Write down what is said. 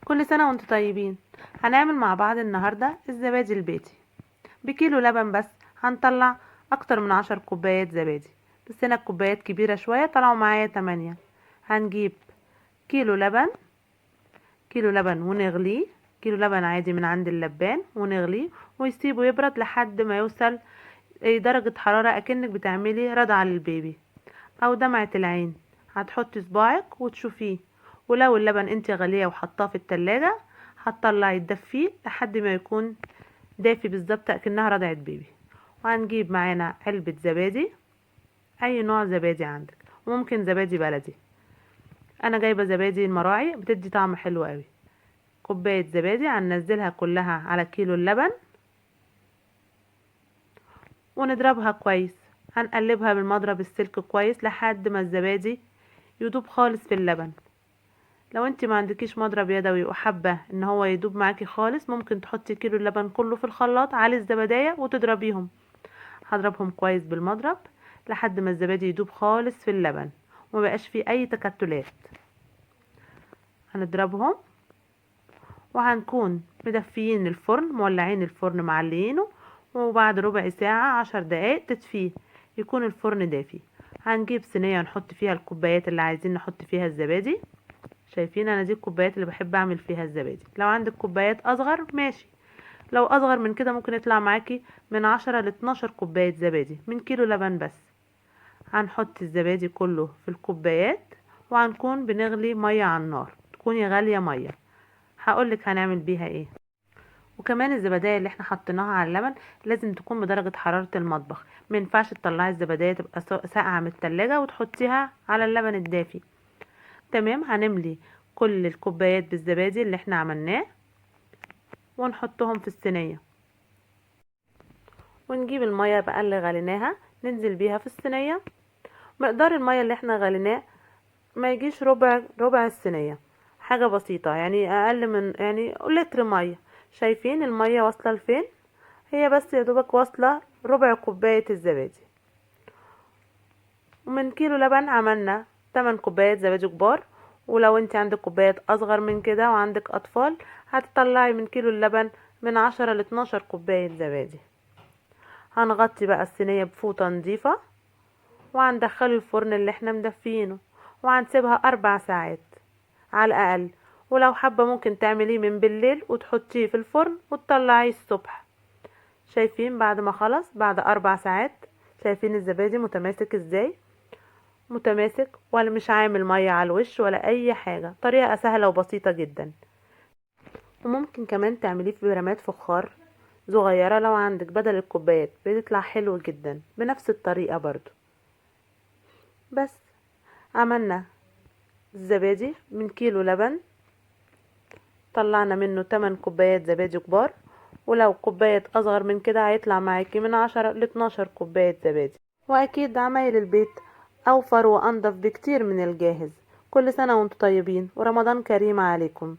كل سنة وانتم طيبين. هنعمل مع بعض النهاردة الزبادي البيتي. بكيلو لبن بس هنطلع اكتر من 10 كوبايات زبادي، بس هنا الكوبايات كبيرة شوية، طلعوا معايا 8. هنجيب كيلو لبن ونغليه، كيلو لبن عادي من عند اللبان، ونغليه ويسيبه يبرد لحد ما يوصل درجة حرارة اكنك بتعملي رضعة للبيبي او دمعة العين. هتحطي صباعك وتشوفيه، ولو اللبن انت غاليه وحطاه في التلاجة هتطلعي تدفيه لحد ما يكون دافي بالظبط اكنها رضعة بيبي. وهنجيب معانا علبة زبادي، اي نوع زبادي عندك، وممكن زبادي بلدي. انا جايبه زبادي المراعي بتدي طعم حلو قوي. كوبايه زبادي هننزلها كلها على كيلو اللبن ونضربها كويس. هنقلبها بالمضرب السلك كويس لحد ما الزبادي يدوب خالص في اللبن. لو انت ما عندكيش مضرب يدوي وحابه ان هو يدوب معاكي خالص، ممكن تحطي كيلو اللبن كله في الخلاط على الزبدايه وتضربيهم. هضربهم كويس بالمضرب لحد ما الزبادي يدوب خالص في اللبن ومبقاش فيه اي تكتلات. هنضربهم وهنكون مدفيين الفرن، مولعين الفرن معلينه، وبعد ربع ساعة 10 دقايق تدفيه يكون الفرن دافي. هنجيب صينية نحط فيها الكوبايات اللي عايزين نحط فيها الزبادي. شايفين انا دي الكوبايات اللي بحب اعمل فيها الزبادي. لو عندك كوبايات اصغر ماشي، لو اصغر من كده ممكن يطلع معاكي من 10 ل 12 كوباية زبادي من كيلو لبن بس. هنحط الزبادي كله في الكوبايات وهنكون بنغلي مية على النار، تكوني غالية مية. هقولك هنعمل بيها ايه. وكمان الزبداية اللي احنا حطيناها على اللبن لازم تكون بدرجة حرارة المطبخ، مينفعش تطلعي الزبداية تبقى ساقعة من التلاجة وتحطيها على اللبن الدافي. تمام. هنملي كل الكوبايات بالزبادي اللي احنا عملناه ونحطهم في الصينية، ونجيب المية بقى اللي غليناها ننزل بيها في الصينية. مقدار المية اللي احنا غليناه ما يجيش ربع الصينية، حاجة بسيطة، يعني اقل من لتر مية. شايفين المية واصلة لفين؟ هي بس يا دوبك واصلة ربع كوباية الزبادي. ومن كيلو لبن عملنا 8 كوبايات زبادي كبار. ولو انت عندك كوبايات اصغر من كده وعندك اطفال هتطلعي من كيلو اللبن من 10 ل 12 كوباية زبادي. هنغطي بقى الصينية بفوطة نظيفة وهندخله الفرن اللي احنا مدفينه، وهنسيبها 4 ساعات على الاقل. ولو حابة ممكن تعمليه من بالليل وتحطيه في الفرن وتطلعيه الصبح. شايفين بعد ما خلص بعد 4 ساعات، شايفين الزبادي متماسك ازاي؟ متماسك ولا مش عامل مية على الوش ولا اي حاجة. طريقة سهلة وبسيطة جدا. وممكن كمان تعمليه في برامات فخار صغيرة لو عندك بدل الكوبايات، بتطلع حلو جدا بنفس الطريقة برضو. بس عملنا الزبادي من كيلو لبن، طلعنا منه 8 كوبايات زبادي كبار. ولو كوبايات اصغر من كده هيطلع معاكي من 10 ل 12 كوباية زبادي. واكيد عمايل البيت اوفر وانضف بكتير من الجاهز. كل سنة وانتم طيبين ورمضان كريم عليكم.